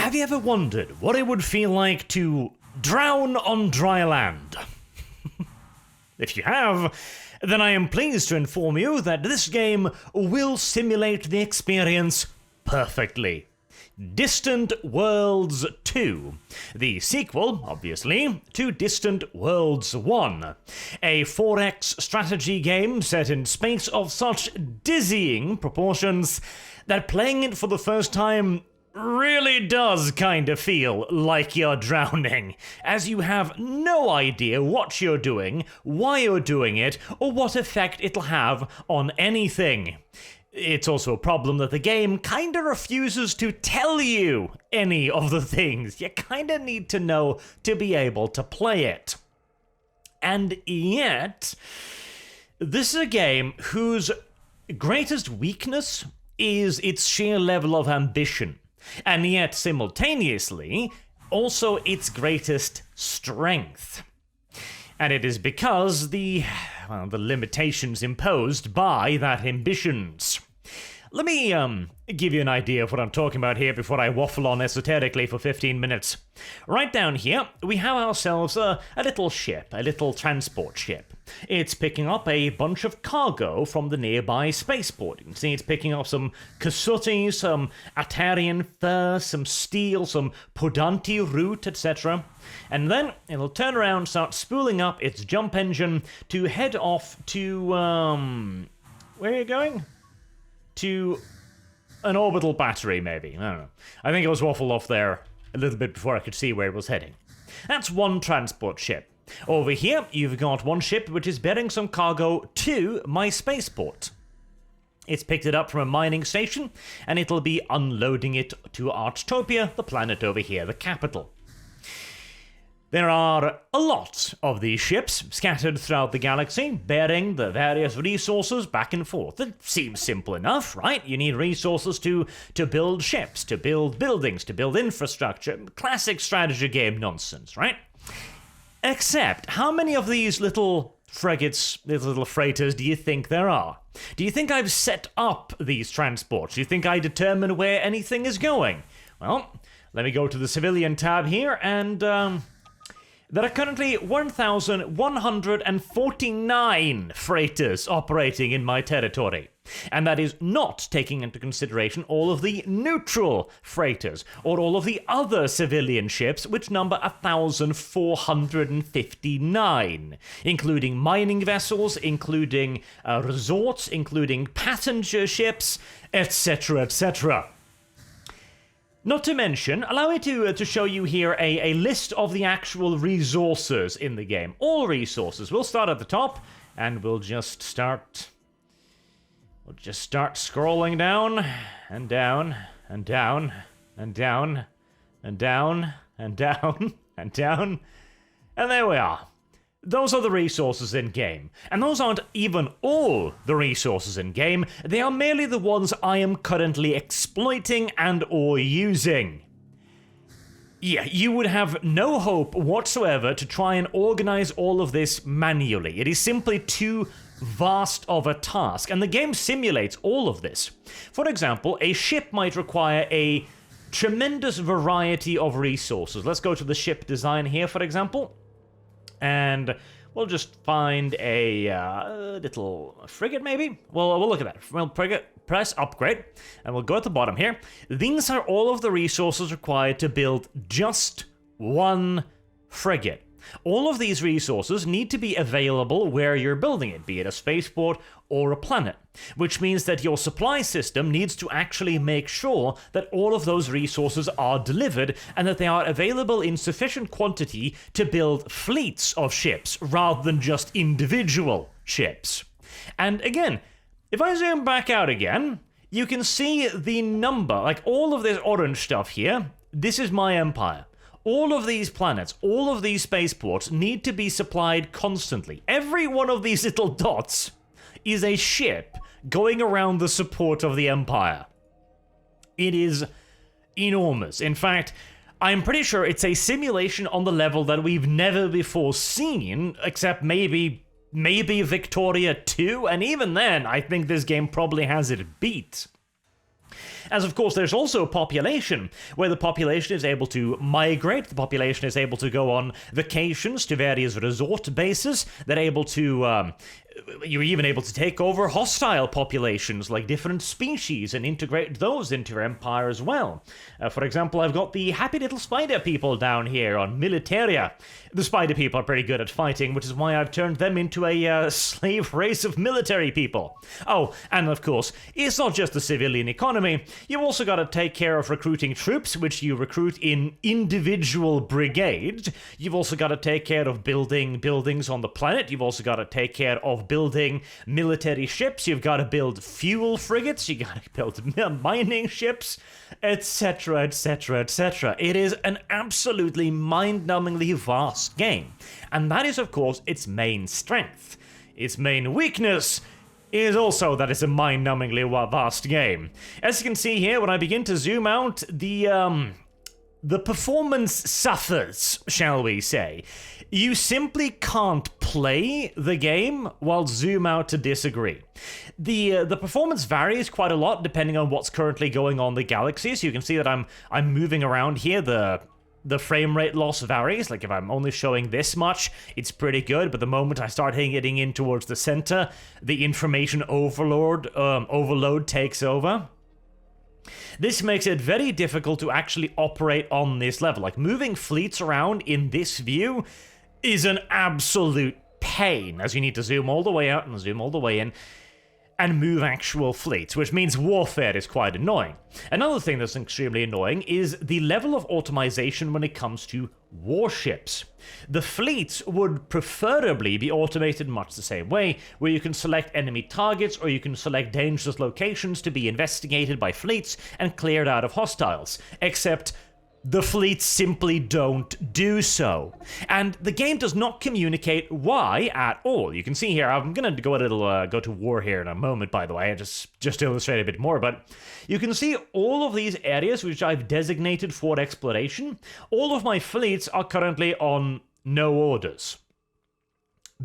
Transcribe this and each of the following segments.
Have you ever wondered what it would feel like to drown on dry land? If you have, then I am pleased to inform you that this game will simulate the experience perfectly. Distant Worlds 2, the sequel, obviously, to Distant Worlds 1, a 4X strategy game set in space of such dizzying proportions that playing it for the first time really does kind of feel like you're drowning, as you have no idea what you're doing, why you're doing it, or what effect it'll have on anything. It's also a problem that the game kinda refuses to tell you any of the things you kinda need to know to be able to play it. And yet, this is a game whose greatest weakness is its sheer level of ambition. And yet, simultaneously, also its greatest strength. And it is because the limitations imposed by that ambitions. Let me give you an idea of what I'm talking about here before I waffle on esoterically for 15 minutes. Right down here, we have ourselves a little ship, a little transport ship. It's picking up a bunch of cargo from the nearby spaceport. You can see it's picking up some Kasuti, some Atarian fur, some steel, some Podanti root, etc. And then it'll turn around, start spooling up its jump engine to head off to, where are you going? To an orbital battery, maybe. I don't know. I think it was waffled off there a little bit before I could see where it was heading. That's one transport ship. Over here, you've got one ship which is bearing some cargo to my spaceport. It's picked it up from a mining station, and it'll be unloading it to Archtopia, the planet over here, the capital. There are a lot of these ships scattered throughout the galaxy, bearing the various resources back and forth. It seems simple enough, right? You need resources to build ships, to build buildings, to build infrastructure. Classic strategy game nonsense, right? Except, how many of these little frigates, these little freighters, do you think there are? Do you think I've set up these transports? Do you think I determine where anything is going? Well, let me go to the civilian tab here, and there are currently 1,149 freighters operating in my territory. And that is not taking into consideration all of the neutral freighters, or all of the other civilian ships, which number 1,459, including mining vessels, including resorts, including passenger ships, etc., etc. Not to mention, allow me to show you here a list of the actual resources in the game. All resources. We'll start at the top, and we'll just start scrolling down, and down, and down, and down, and down, and down, and down, and there we are. Those are the resources in-game. And those aren't even all the resources in-game, they are merely the ones I am currently exploiting and or using. Yeah, you would have no hope whatsoever to try and organize all of this manually. It is simply too vast of a task, and the game simulates all of this. For example, a ship might require a tremendous variety of resources. Let's go to the ship design here, for example. And we'll just find a little frigate, maybe? Well, we'll look at that. We'll press upgrade, and we'll go at the bottom here. These are all of the resources required to build just one frigate. All of these resources need to be available where you're building it, be it a spaceport or a planet, which means that your supply system needs to actually make sure that all of those resources are delivered and that they are available in sufficient quantity to build fleets of ships rather than just individual ships. And again, if I zoom back out again, you can see the number, like all of this orange stuff here. This is my empire. All of these planets, all of these spaceports need to be supplied constantly. Every one of these little dots is a ship going around the support of the Empire. It is enormous. In fact, I'm pretty sure it's a simulation on the level that we've never before seen, except maybe Victoria 2, and even then, I think this game probably has it beat. As of course, there's also population, where the population is able to migrate, the population is able to go on vacations to various resort bases, they're able to, you're even able to take over hostile populations, like different species, and integrate those into your empire as well. For example, I've got the happy little spider people down here on Militaria. The spider people are pretty good at fighting, which is why I've turned them into a slave race of military people. Oh, and of course, it's not just the civilian economy. You've also got to take care of recruiting troops, which you recruit in individual brigades. You've also got to take care of building buildings on the planet. You've also got to take care of building military ships. You've got to build fuel frigates. You got to build mining ships, etc., etc., etc. It is an absolutely mind-numbingly vast game, and that is, of course, its main strength. Its main weakness is also that it's a mind-numbingly vast game. As you can see here, when I begin to zoom out, the performance suffers, shall we say. You simply can't play the game while zoom out to disagree. The performance varies quite a lot depending on what's currently going on in the galaxy. So you can see that I'm moving around here. The frame rate loss varies. Like if I'm only showing this much, it's pretty good. But the moment I start getting in towards the center, the information overload takes over. This makes it very difficult to actually operate on this level. Like moving fleets around in this view is an absolute pain, as you need to zoom all the way out and zoom all the way in and move actual fleets, which means warfare is quite annoying. Another thing that's extremely annoying is the level of automation when it comes to warships. The fleets would preferably be automated much the same way, where you can select enemy targets or you can select dangerous locations to be investigated by fleets and cleared out of hostiles, except the fleets simply don't do so. And the game does not communicate why at all. You can see here, I'm gonna go go to war here in a moment, by the way, just to illustrate a bit more, but you can see all of these areas which I've designated for exploration. All of my fleets are currently on no orders,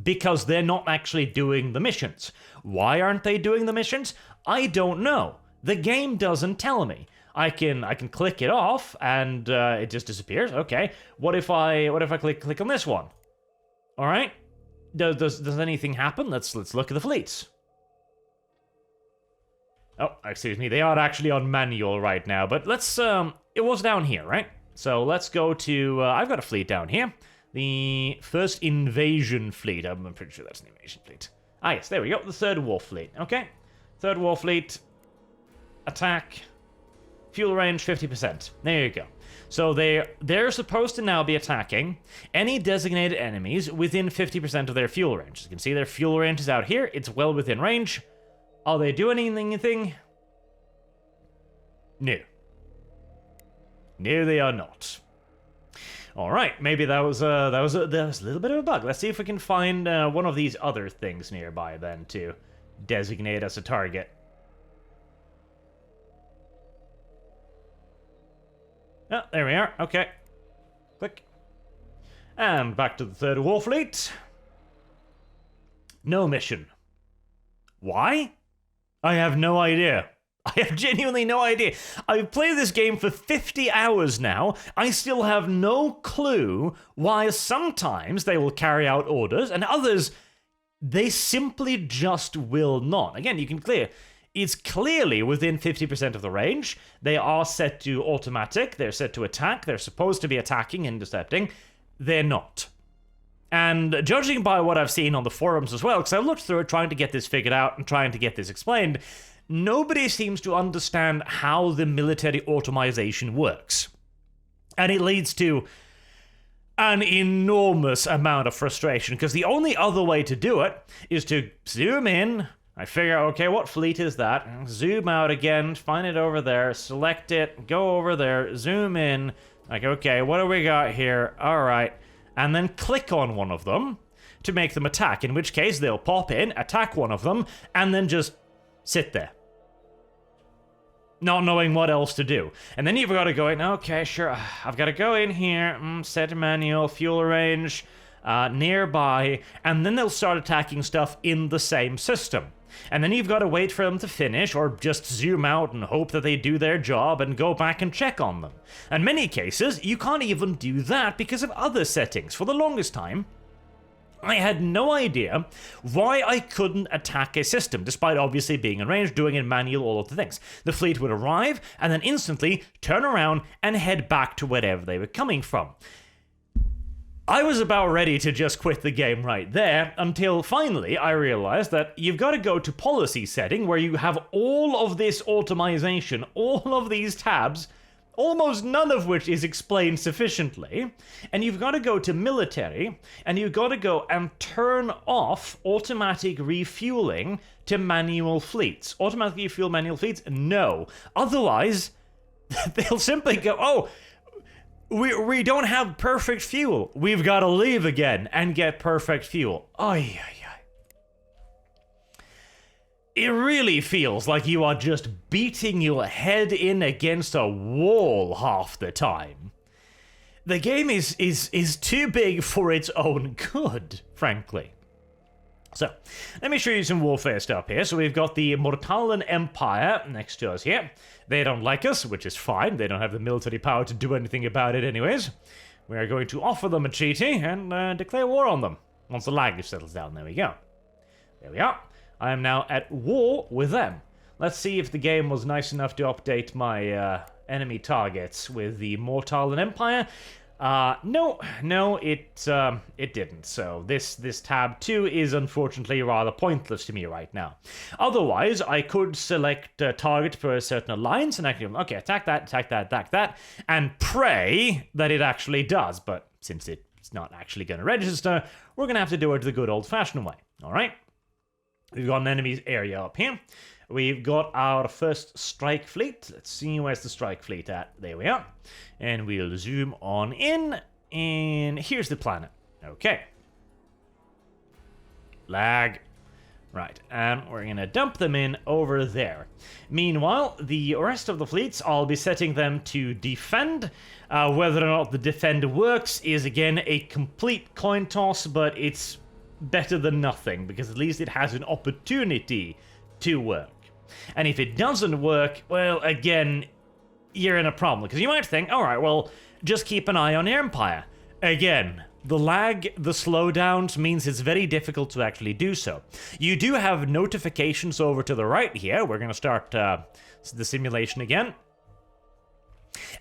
because they're not actually doing the missions. Why aren't they doing the missions? I don't know. The game doesn't tell me. I can click it off and it just disappears. Okay. What if I click on this one? All right. Does anything happen? Let's look at the fleets. Oh, excuse me. They are actually on manual right now, but let's it was down here, right? So let's go to I've got a fleet down here. The first invasion fleet. I'm pretty sure that's an invasion fleet. Ah, yes, there we go. The third war fleet. Okay. Third war fleet. Attack. Fuel range 50%. There you go. So they're supposed to now be attacking any designated enemies within 50% of their fuel range. As you can see, their fuel range is out here. It's well within range. Are they doing anything? No. No, they are not. All right, maybe that was a little bit of a bug. Let's see if we can find one of these other things nearby then to designate as a target. Oh, there we are. Okay. Click. And back to the third war fleet. No mission. Why? I have no idea. I have genuinely no idea. I've played this game for 50 hours now. I still have no clue why sometimes they will carry out orders and others, they simply just will not. Again, you can clear. It's clearly within 50% of the range. They are set to automatic. They're set to attack. They're supposed to be attacking and intercepting. They're not. And judging by what I've seen on the forums as well, because I looked through it trying to get this figured out and trying to get this explained, nobody seems to understand how the military automation works. And it leads to an enormous amount of frustration, because the only other way to do it is to zoom in. I figure, okay, what fleet is that? Zoom out again, find it over there, select it, go over there, zoom in. Like, okay, what do we got here? All right. And then click on one of them to make them attack, in which case they'll pop in, attack one of them, and then just sit there, not knowing what else to do. And then you've got to go in, okay, sure, I've got to go in here, set manual, fuel range, nearby, and then they'll start attacking stuff in the same system. and then you've got to wait for them to finish, or just zoom out and hope that they do their job and go back and check on them. In many cases, you can't even do that because of other settings. For the longest time, I had no idea why I couldn't attack a system, despite obviously being in range, doing in manual, all of the things. The fleet would arrive, and then instantly turn around and head back to wherever they were coming from. I was about ready to just quit the game right there, until finally I realized that you've got to go to policy setting, where you have all of this automation, all of these tabs, almost none of which is explained sufficiently, and you've got to go to military, and you've got to go and turn off automatic refueling to manual fleets. Automatic refuel manual fleets? No. Otherwise, they'll simply go, oh, we don't have perfect fuel. We've got to leave again and get perfect fuel. Ay, ay, ay. It really feels like you are just beating your head in against a wall half the time. The game is too big for its own good, frankly. So, let me show you some warfare stuff here. So we've got the Mortalan Empire next to us here. They don't like us, which is fine. They don't have the military power to do anything about it anyways. We are going to offer them a treaty and declare war on them. Once the lag settles down, there we go. There we are. I am now at war with them. Let's see if the game was nice enough to update my enemy targets with the Mortalan Empire. No, it didn't. So this tab 2 is unfortunately rather pointless to me right now. Otherwise, I could select a target for a certain alliance and actually, okay, attack that, and pray that it actually does. But since it's not actually going to register, we're going to have to do it the good old-fashioned way. All right. We've got an enemy's area up here. We've got our first strike fleet. Let's see, where's the strike fleet at? There we are. And we'll zoom on in. And here's the planet. Okay. Lag. Right, and we're going to dump them in over there. Meanwhile, the rest of the fleets, I'll be setting them to defend. Whether or not the defend works is, again, a complete coin toss, but it's better than nothing, because at least it has an opportunity to work. And if it doesn't work, well, again, you're in a problem, because you might think, alright, well, just keep an eye on your empire. Again, the lag, the slowdowns means it's very difficult to actually do so. You do have notifications over to the right here. We're going to start the simulation again.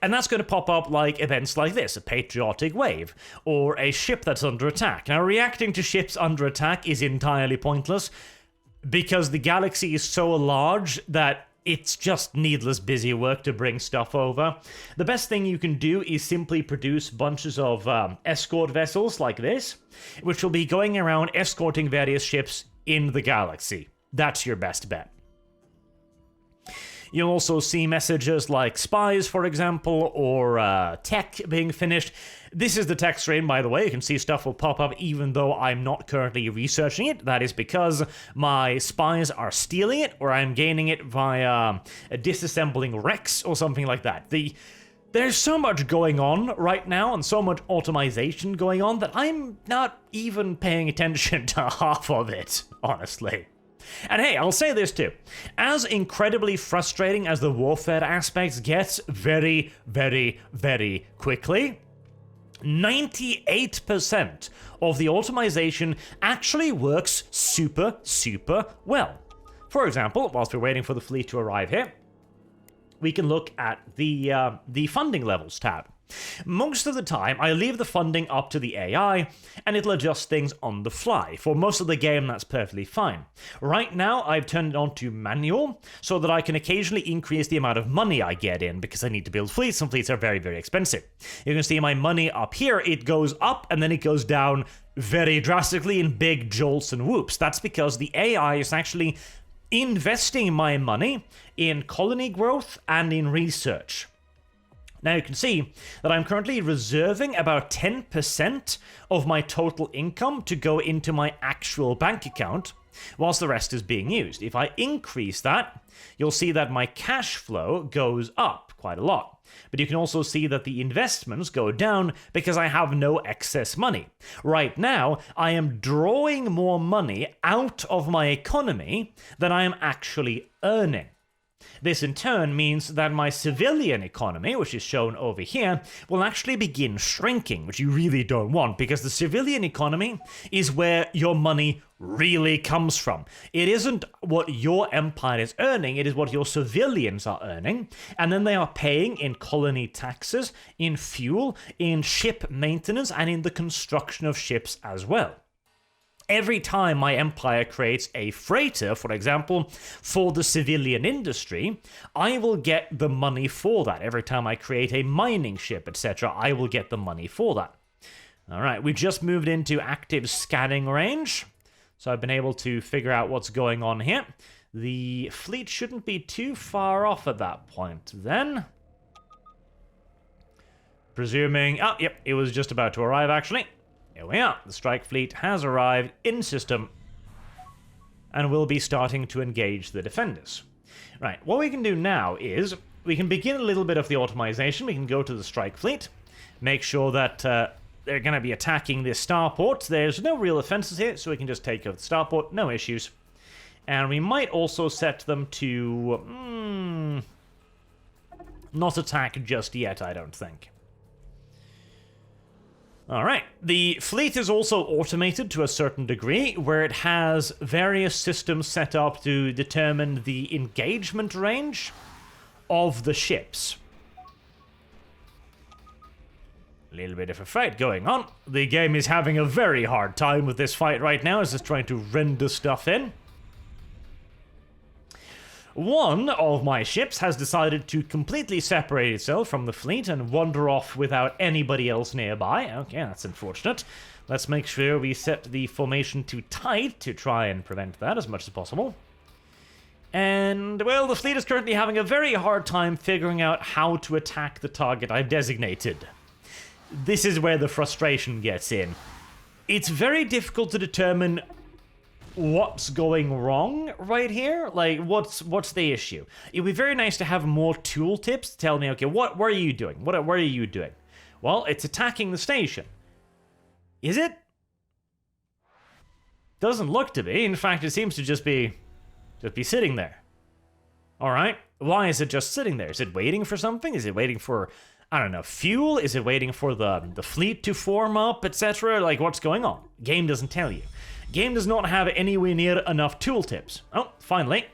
And that's going to pop up like events like this, a patriotic wave, or a ship that's under attack. Now, reacting to ships under attack is entirely pointless, because the galaxy is so large that it's just needless busy work to bring stuff over. The best thing you can do is simply produce bunches of escort vessels like this, which will be going around escorting various ships in the galaxy. That's your best bet. You'll also see messages like spies, for example, or tech being finished. This is the tech stream, by the way. You can see stuff will pop up even though I'm not currently researching it. That is because my spies are stealing it, or I'm gaining it via disassembling wrecks or something like that. There's so much going on right now and so much automation going on that I'm not even paying attention to half of it, honestly. And hey, I'll say this too. As incredibly frustrating as the warfare aspects gets very, very, very quickly, 98% of the automation actually works super, super well. For example, whilst we're waiting for the fleet to arrive here, we can look at the funding levels tab. Most of the time, I leave the funding up to the AI, and it'll adjust things on the fly. For most of the game, that's perfectly fine. Right now, I've turned it on to manual, so that I can occasionally increase the amount of money I get in, because I need to build fleets, and fleets are very, very expensive. You can see my money up here, it goes up, and then it goes down very drastically in big jolts and whoops. That's because the AI is actually investing my money in colony growth and in research. Now you can see that I'm currently reserving about 10% of my total income to go into my actual bank account, whilst the rest is being used. If I increase that, you'll see that my cash flow goes up quite a lot. But you can also see that the investments go down because I have no excess money. Right now, I am drawing more money out of my economy than I am actually earning. This in turn means that my civilian economy, which is shown over here, will actually begin shrinking, which you really don't want, because the civilian economy is where your money really comes from. It isn't what your empire is earning, it is what your civilians are earning, and then they are paying in colony taxes, in fuel, in ship maintenance, and in the construction of ships as well. Every time my empire creates a freighter, for example, for the civilian industry, I will get the money for that. Every time I create a mining ship, etc., I will get the money for that. All right, we just moved into active scanning range, so I've been able to figure out what's going on here. The fleet shouldn't be too far off at that point then. Presuming... oh, yep, it was just about to arrive, actually. Here we are. The strike fleet has arrived in system and will be starting to engage the defenders. Right, what we can do now is we can begin a little bit of the automation. We can go to the strike fleet, make sure that they're going to be attacking this starport. There's no real offenses here, so we can just take over the starport, no issues. And we might also set them to not attack just yet, I don't think. Alright, the fleet is also automated to a certain degree, where it has various systems set up to determine the engagement range of the ships. A little bit of a fight going on. The game is having a very hard time with this fight right now, as it's trying to render stuff in. One of my ships has decided to completely separate itself from the fleet and wander off without anybody else nearby. Okay, that's unfortunate. Let's make sure we set the formation to tight to try and prevent that as much as possible. And, well, the fleet is currently having a very hard time figuring out how to attack the target I've designated. This is where the frustration gets in. It's very difficult to determine what's going wrong right here. Like, what's the issue? It'd be very nice to have more tooltips to tell me, okay, what are you doing? What are you doing? Well, it's attacking the station. Is it? Doesn't look to be. In fact, it seems to just be sitting there. All right. Why is it just sitting there? Is it waiting for something? Is it waiting for, I don't know, fuel? Is it waiting for the fleet to form up, etc.? Like, what's going on? Game doesn't tell you. Game does not have anywhere near enough tooltips. Oh, finally.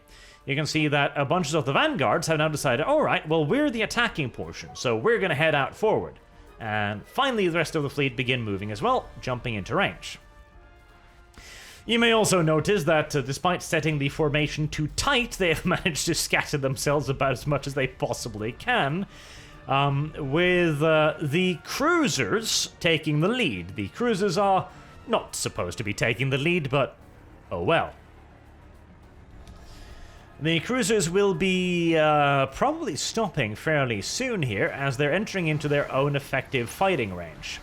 You can see that a bunch of the vanguards have now decided, all right, well, we're the attacking portion, so we're going to head out forward. And finally, the rest of the fleet begin moving as well, jumping into range. You may also notice that despite setting the formation too tight, they have managed to scatter themselves about as much as they possibly can, with the cruisers taking the lead. The cruisers are not supposed to be taking the lead, but oh well. The cruisers will be probably stopping fairly soon here, as they're entering into their own effective fighting range.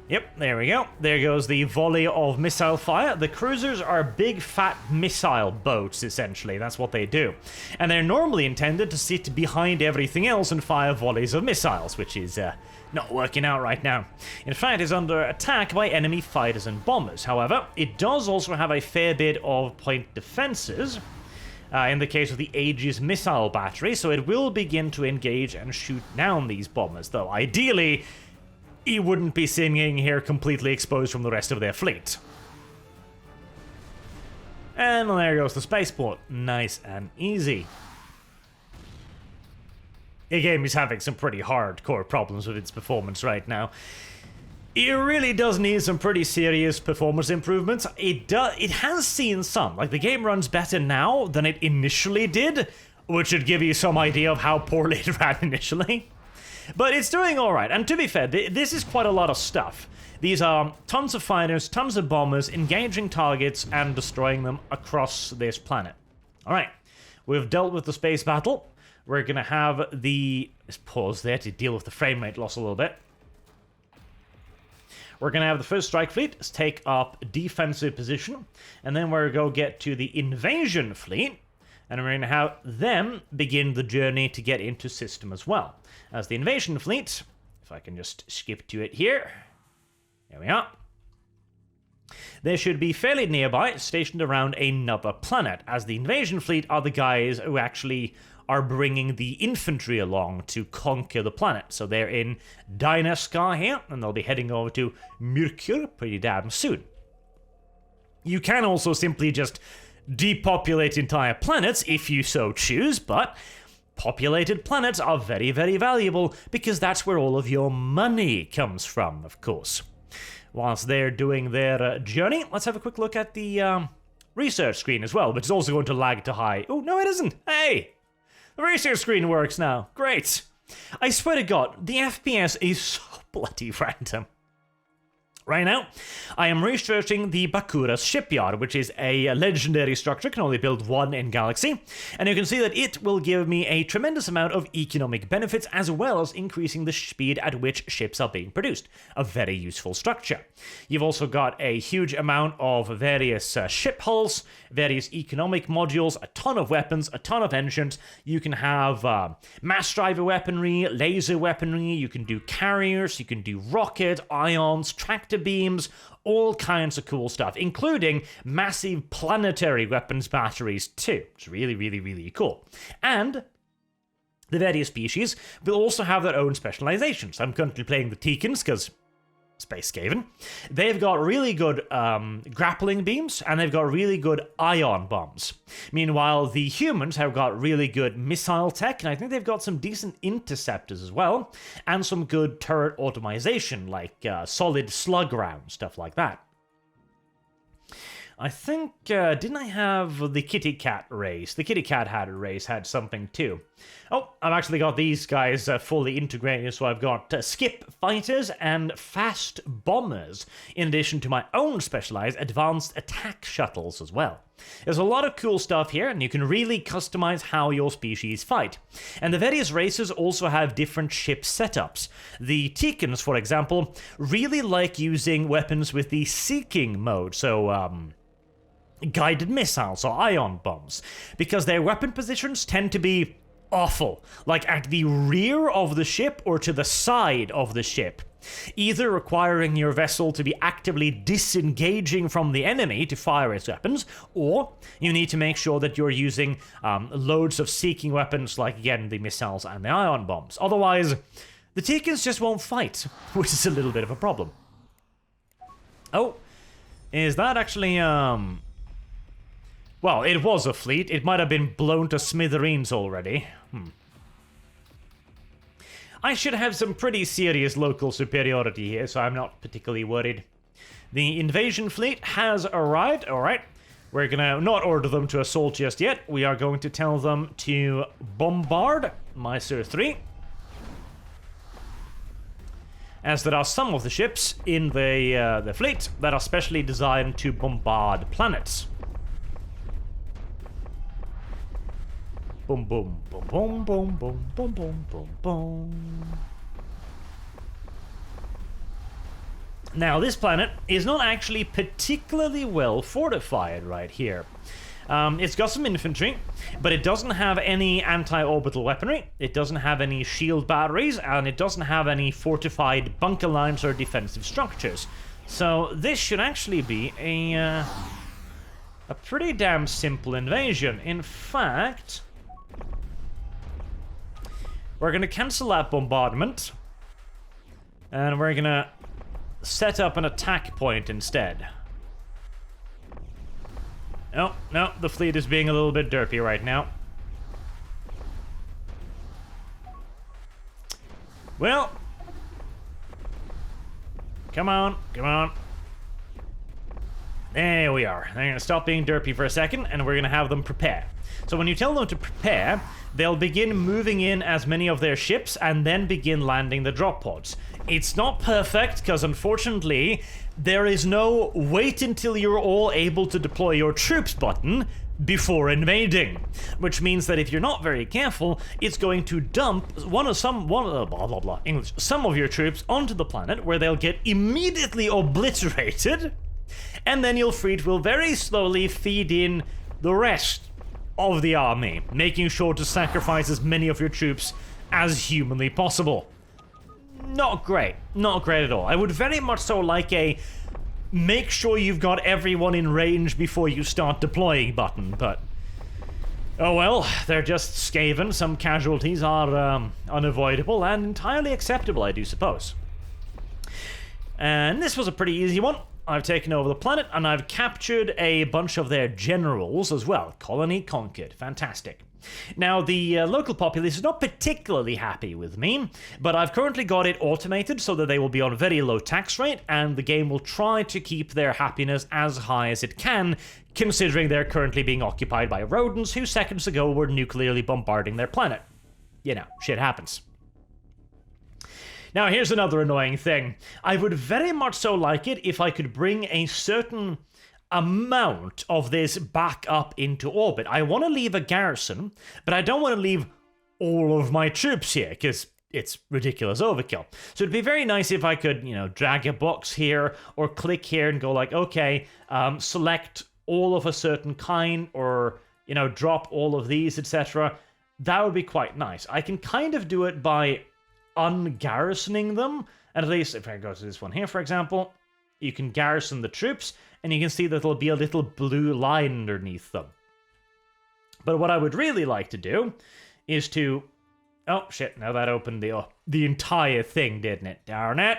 Yep, there we go. There goes the volley of missile fire. The cruisers are big, fat missile boats, essentially. That's what they do. And they're normally intended to sit behind everything else and fire volleys of missiles, which is not working out right now. In fact, it's under attack by enemy fighters and bombers. However, it does also have a fair bit of point defenses, in the case of the Aegis missile battery, so it will begin to engage and shoot down these bombers, though ideally he wouldn't be sitting here completely exposed from the rest of their fleet. And there goes the spaceport. Nice and easy. The game is having some pretty hardcore problems with its performance right now. It really does need some pretty serious performance improvements. It has seen some. Like, the game runs better now than it initially did, which should give you some idea of how poorly it ran initially. But it's doing alright, and to be fair, this is quite a lot of stuff. These are tons of fighters, tons of bombers, engaging targets and destroying them across this planet. Alright, we've dealt with the space battle. We're gonna have the... Let's pause there to deal with the frame rate loss a little bit. We're gonna have the first strike fleet take up defensive position, and then we're gonna go get to the invasion fleet, And we're going to have them begin the journey to get into system as well. As the invasion fleet, if I can just skip to it here. There we are. They should be fairly nearby, stationed around another planet, as the invasion fleet are the guys who actually are bringing the infantry along to conquer the planet. So they're in Dynaskar here, and they'll be heading over to Merkur pretty damn soon. You can also simply just depopulate entire planets if you so choose, but populated planets are very, very valuable because that's where all of your money comes from, of course. Whilst they're doing their journey, let's have a quick look at the research screen as well, which is also going to lag to high. Oh, no, it isn't. Hey! The research screen works now. Great. I swear to God, the FPS is so bloody random. Right now, I am researching the Bakura's shipyard, which is a legendary structure, can only build one in Galaxy, and you can see that it will give me a tremendous amount of economic benefits as well as increasing the speed at which ships are being produced. A very useful structure. You've also got a huge amount of various ship hulls, various economic modules, a ton of weapons, a ton of engines. You can have mass driver weaponry, laser weaponry, you can do carriers, you can do rocket, ions, tractor beams, all kinds of cool stuff, including massive planetary weapons batteries too. It's really, really, really cool. And the various species will also have their own specializations. I'm currently playing the Teekans because Space Skaven. They've got really good grappling beams, and they've got really good ion bombs. Meanwhile, the humans have got really good missile tech, and I think they've got some decent interceptors as well, and some good turret automation, like solid slug rounds, stuff like that. I think, didn't I have the kitty cat race? The kitty cat race had something too. Oh, I've actually got these guys fully integrated, so I've got skip fighters and fast bombers, in addition to my own specialized advanced attack shuttles as well. There's a lot of cool stuff here, and you can really customize how your species fight. And the various races also have different ship setups. The Teekans, for example, really like using weapons with the seeking mode, so guided missiles or ion bombs, because their weapon positions tend to be awful, like at the rear of the ship or to the side of the ship, either requiring your vessel to be actively disengaging from the enemy to fire its weapons, or you need to make sure that you're using loads of seeking weapons, like again the missiles and the ion bombs. Otherwise, the Teekans just won't fight, which is a little bit of a problem. Oh, is that actually well, it was a fleet. It might have been blown to smithereens already. I should have some pretty serious local superiority here, so I'm not particularly worried. The invasion fleet has arrived. Alright, we're gonna not order them to assault just yet. We are going to tell them to bombard Mysore 3. As there are some of the ships in the fleet that are specially designed to bombard planets. Boom, boom, boom, boom, boom, boom, boom, boom, boom, boom. Now, this planet is not actually particularly well fortified right here. It's got some infantry, but it doesn't have any anti-orbital weaponry, it doesn't have any shield batteries, and it doesn't have any fortified bunker lines or defensive structures. So this should actually be a pretty damn simple invasion. In fact, we're going to cancel that bombardment, and we're going to set up an attack point instead. Oh, no, the fleet is being a little bit derpy right now. Well, come on, come on. There we are. They're going to stop being derpy for a second, and we're going to have them prepare. So when you tell them to prepare, they'll begin moving in as many of their ships and then begin landing the drop pods. It's not perfect, because unfortunately, there is no wait until you're all able to deploy your troops button before invading. Which means that if you're not very careful, it's going to dump some of your troops onto the planet, where they'll get immediately obliterated, and then your fleet will very slowly feed in the rest. of the army, making sure to sacrifice as many of your troops as humanly possible. Not great. Not great at all. I would very much so like a make sure you've got everyone in range before you start deploying button, but oh well, they're just Skaven. Some casualties are unavoidable and entirely acceptable, I do suppose. And this was a pretty easy one. I've taken over the planet and I've captured a bunch of their generals as well. Colony conquered. Fantastic. Now, the local populace is not particularly happy with me, but I've currently got it automated so that they will be on a very low tax rate, and the game will try to keep their happiness as high as it can, considering they're currently being occupied by rodents who seconds ago were nuclearly bombarding their planet. You know, shit happens. Now, here's another annoying thing. I would very much so like it if I could bring a certain amount of this back up into orbit. I want to leave a garrison, but I don't want to leave all of my troops here, because it's ridiculous overkill. So it'd be very nice if I could, you know, drag a box here, or click here and go like, okay, select all of a certain kind, or, you know, drop all of these, etc. That would be quite nice. I can kind of do it by ungarrisoning them, and at least if I go to this one here, for example, you can garrison the troops, and you can see that there'll be a little blue line underneath them. But what I would really like to do is to... Oh, shit, now that opened the entire thing, didn't it? Darn it.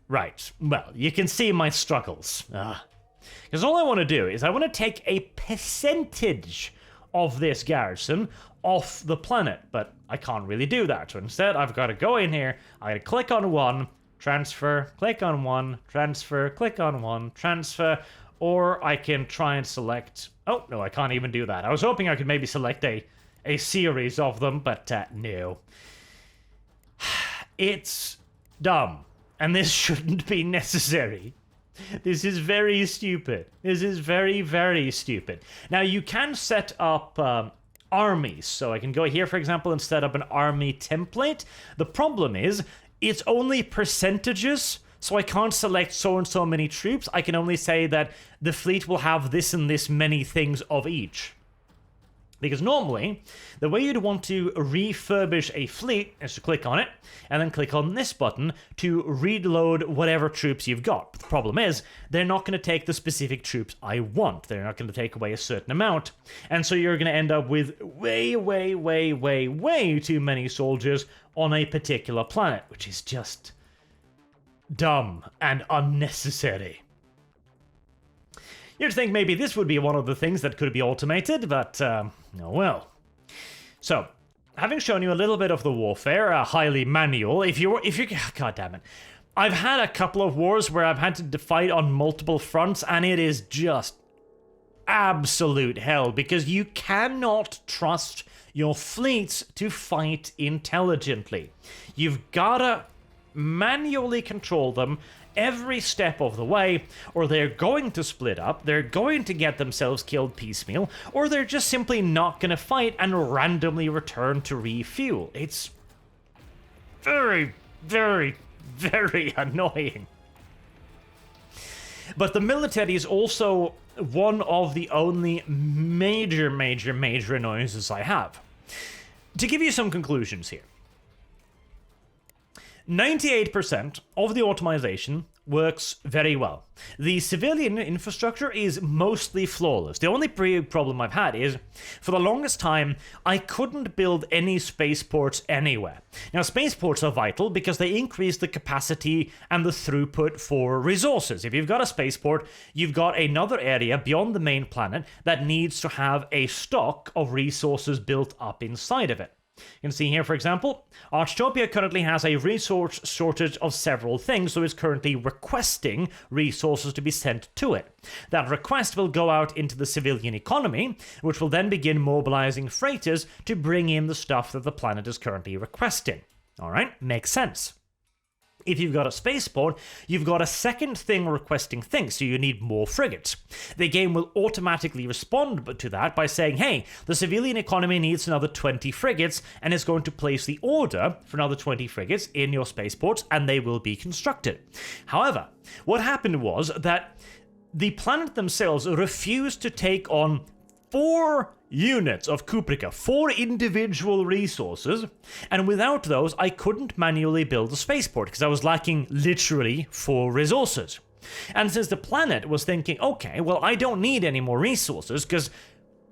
Right, well, you can see my struggles. Because all I want to do is I want to take a percentage of this garrison off the planet, but I can't really do that. So instead, I've got to go in here, I got to click on one, transfer, click on one, transfer, click on one, transfer, or I can try and select... Oh, no, I can't even do that. I was hoping I could maybe select a series of them, but no. It's dumb, and this shouldn't be necessary. This is very stupid. This is very, very stupid. Now, you can set up armies, so I can go here, for example, and set up an army template. The problem is, it's only percentages, so I can't select so and so many troops. I can only say that the fleet will have this and this many things of each. Because normally, the way you'd want to refurbish a fleet is to click on it, and then click on this button to reload whatever troops you've got. But the problem is, they're not going to take the specific troops I want. They're not going to take away a certain amount. And so you're going to end up with way, way, way, way, way too many soldiers on a particular planet, which is just dumb and unnecessary. You'd think maybe this would be one of the things that could be automated, but, oh well. So, having shown you a little bit of the warfare, highly manual, if you god damn it. I've had a couple of wars where I've had to fight on multiple fronts, and it is just absolute hell, because you cannot trust your fleets to fight intelligently. You've gotta manually control them every step of the way, or they're going to split up, they're going to get themselves killed piecemeal, or they're just simply not going to fight and randomly return to refuel. It's very, very, very annoying. But the military is also one of the only major annoyances I have. To give you some conclusions here. 98% of the automation works very well. The civilian infrastructure is mostly flawless. The only problem I've had is, for the longest time, I couldn't build any spaceports anywhere. Now, spaceports are vital because they increase the capacity and the throughput for resources. If you've got a spaceport, you've got another area beyond the main planet that needs to have a stock of resources built up inside of it. You can see here, for example, Archtopia currently has a resource shortage of several things, so it's currently requesting resources to be sent to it. That request will go out into the civilian economy, which will then begin mobilizing freighters to bring in the stuff that the planet is currently requesting. Alright, makes sense. If you've got a spaceport, you've got a second thing requesting things, so you need more frigates. The game will automatically respond to that by saying, hey, the civilian economy needs another 20 frigates, and it's going to place the order for another 20 frigates in your spaceports, and they will be constructed. However, what happened was that the planet themselves refused to take on 4 units of Kuprika, 4 individual resources, and without those, I couldn't manually build a spaceport because I was lacking literally 4 resources. And since the planet was thinking, okay, well, I don't need any more resources because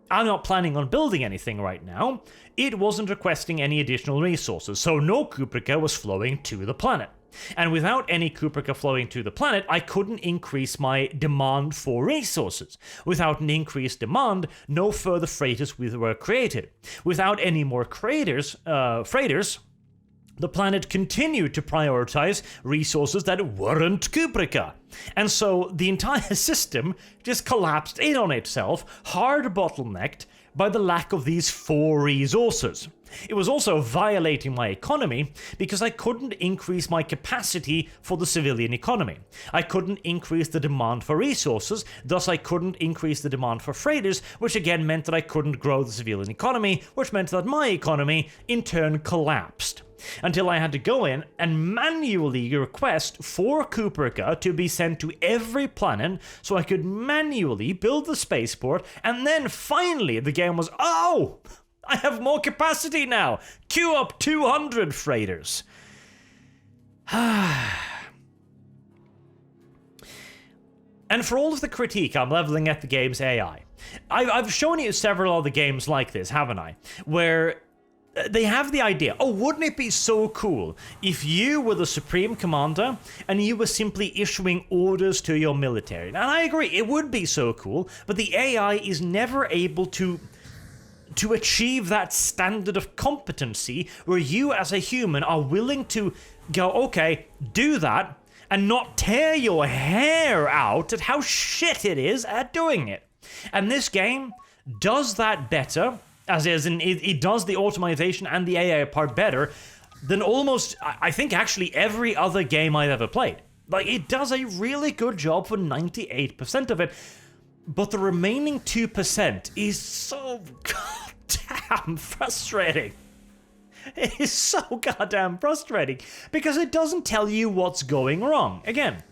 I'm not planning on building anything right now, it wasn't requesting any additional resources, so no Kuprika was flowing to the planet. And without any Kuprika flowing to the planet, I couldn't increase my demand for resources. Without an increased demand, no further freighters were created. Without any more freighters, the planet continued to prioritize resources that weren't Kuprika. And so the entire system just collapsed in on itself, hard bottlenecked by the lack of these 4 resources. It was also violating my economy because I couldn't increase my capacity for the civilian economy. I couldn't increase the demand for resources, thus I couldn't increase the demand for freighters, which again meant that I couldn't grow the civilian economy, which meant that my economy in turn collapsed. Until I had to go in and manually request 4 Kuprika to be sent to every planet so I could manually build the spaceport, and then finally the game was, oh, I have more capacity now. Queue up 200 freighters. And for all of the critique I'm leveling at the game's AI, I've shown you several other games like this, haven't I? Where they have the idea, oh, wouldn't it be so cool if you were the supreme commander and you were simply issuing orders to your military? And I agree, it would be so cool, but the AI is never able to achieve that standard of competency where you as a human are willing to go, okay, do that, and not tear your hair out at how shit it is at doing it. And this game does that better, as in it does the automation and the AI part better than almost, I think, actually every other game I've ever played. Like, it does a really good job for 98% of it, but the remaining 2% is so goddamn frustrating. It is so goddamn frustrating because it doesn't tell you what's going wrong. Again,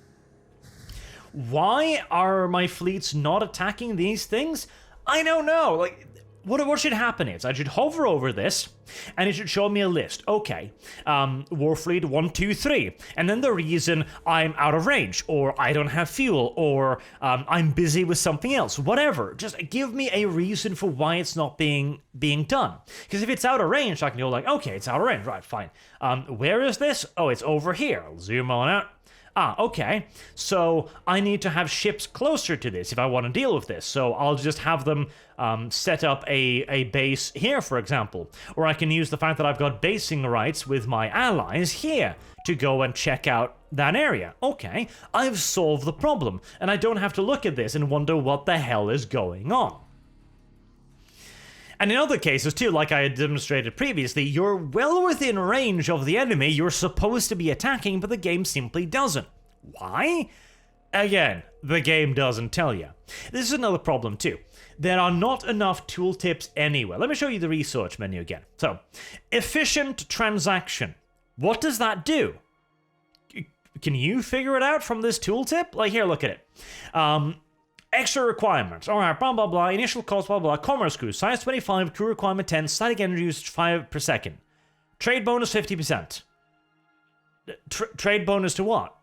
why are my fleets not attacking these things? I don't know. Like, what should happen is I should hover over this and it should show me a list. Okay, Warfleet 1, 2, 3, and then the reason I'm out of range, or I don't have fuel, or I'm busy with something else, whatever. Just give me a reason for why it's not being done. Because if it's out of range, I can go like, okay, it's out of range, right, fine. Where is this? Oh, it's over here. I'll zoom on out. Ah, okay, so I need to have ships closer to this if I want to deal with this, so I'll just have them set up a base here, for example, or I can use the fact that I've got basing rights with my allies here to go and check out that area. Okay, I've solved the problem, and I don't have to look at this and wonder what the hell is going on. And in other cases too, like I had demonstrated previously, you're well within range of the enemy you're supposed to be attacking, but the game simply doesn't. Why? Again, the game doesn't tell you. This is another problem too. There are not enough tooltips anywhere. Let me show you the research menu again. So, efficient transaction. What does that do? Can you figure it out from this tooltip? Like, here, look at it. Extra requirements. Alright, blah blah blah. Initial cost, blah blah. Commerce crew. Size 25. Crew requirement 10. Static energy used 5 per second. Trade bonus 50%. Trade bonus to what?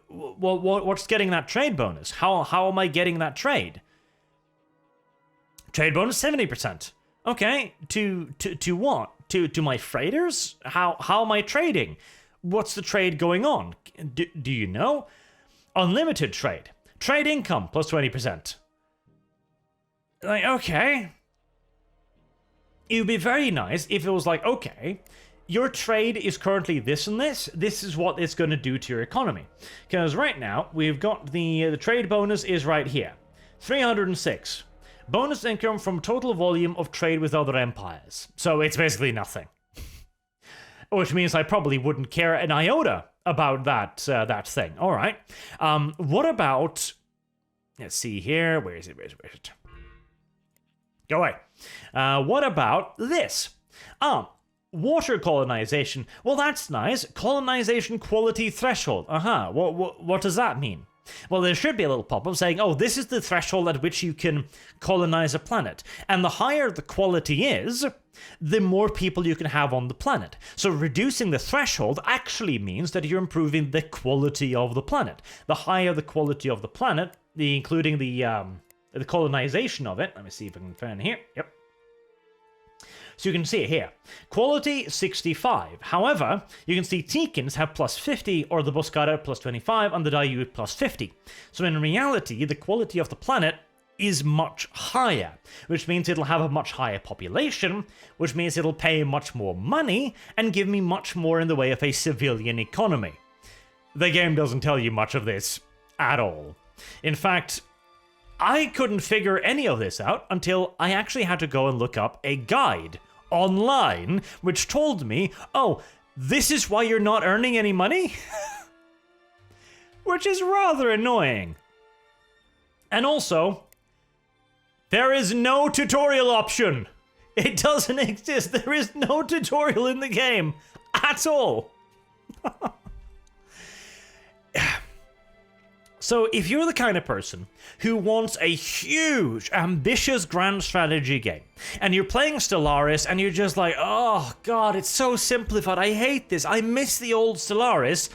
What's getting that trade bonus? How am I getting that trade? Trade bonus 70%. Okay. To what? To my freighters? How am I trading? What's the trade going on? Do you know? Unlimited trade. Trade income plus 20%. Like, okay. It would be very nice if it was like, okay, your trade is currently this and this. This is what it's going to do to your economy. Because right now, we've got the trade bonus is right here. 306. Bonus income from total volume of trade with other empires. So it's basically nothing. Which means I probably wouldn't care an iota about that thing. All right. What about? Let's see here. Where is it? Where is it? Go away. What about this? Water colonization. Well, that's nice. Colonization quality threshold. What does that mean? Well, there should be a little pop-up saying, oh, this is the threshold at which you can colonize a planet. And the higher the quality is, the more people you can have on the planet. So reducing the threshold actually means that you're improving the quality of the planet. The higher the quality of the planet, including the colonization of it. Let me see if I can find it here. Yep. So you can see it here. Quality, 65. However, you can see Tikins have plus 50, or the Boscara plus 25, and the Dayu plus 50. So in reality, the quality of the planet is much higher, which means it'll have a much higher population, which means it'll pay much more money, and give me much more in the way of a civilian economy. The game doesn't tell you much of this at all. In fact, I couldn't figure any of this out until I actually had to go and look up a guide online, which told me, oh, this is why you're not earning any money? Which is rather annoying. And also, there is no tutorial option. It doesn't exist. There is no tutorial in the game at all. So if you're the kind of person who wants a huge, ambitious grand strategy game, and you're playing Stellaris and you're just like, oh god, it's so simplified, I hate this, I miss the old Stellaris,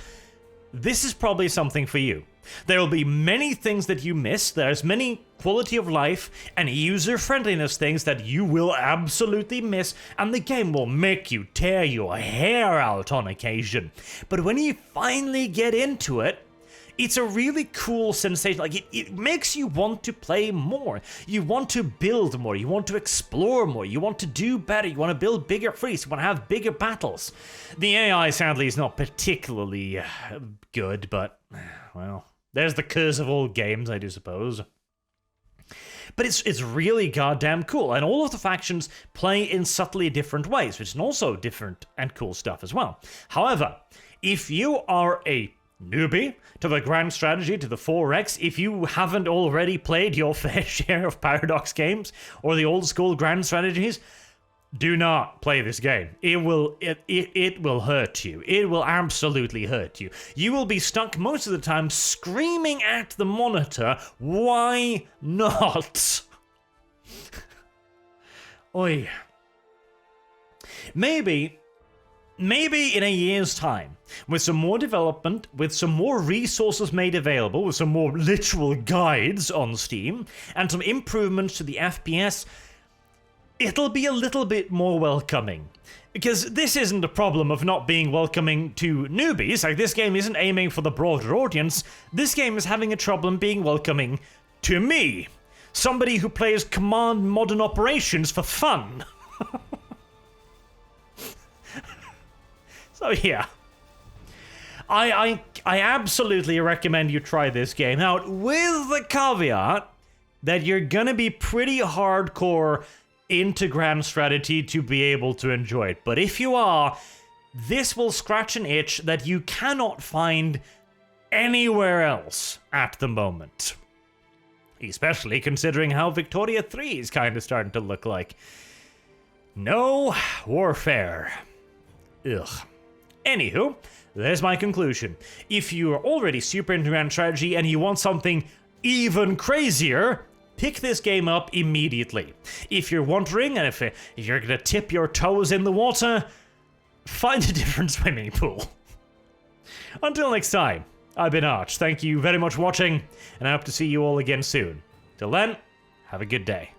this is probably something for you. There will be many things that you miss, there's many quality of life and user-friendliness things that you will absolutely miss, and the game will make you tear your hair out on occasion. But when you finally get into it, it's a really cool sensation. Like, it makes you want to play more. You want to build more. You want to explore more. You want to do better. You want to build bigger fleets. You want to have bigger battles. The AI, sadly, is not particularly good, but, well, there's the curse of all games, I do suppose. But it's really goddamn cool, and all of the factions play in subtly different ways, which is also different and cool stuff as well. However, if you are a newbie to the grand strategy, to the 4X, if you haven't already played your fair share of Paradox games or the old school grand strategies, do not play this game. It will hurt you. It will absolutely hurt you. You will be stuck most of the time screaming at the monitor, why not? Oi. Maybe in a year's time, with some more development, with some more resources made available, with some more literal guides on Steam, and some improvements to the FPS, it'll be a little bit more welcoming. Because this isn't a problem of not being welcoming to newbies, like this game isn't aiming for the broader audience, this game is having a problem being welcoming to me. Somebody who plays Command Modern Operations for fun. So yeah, I absolutely recommend you try this game out, with the caveat that you're gonna be pretty hardcore into grand strategy to be able to enjoy it. But if you are, this will scratch an itch that you cannot find anywhere else at the moment. Especially considering how Victoria 3 is kind of starting to look like. No warfare. Ugh. Anywho, there's my conclusion. If you're already super into grand strategy and you want something even crazier, pick this game up immediately. If you're wondering, and if you're gonna tip your toes in the water, find a different swimming pool. Until next time, I've been Arch. Thank you very much for watching, and I hope to see you all again soon. Till then, have a good day.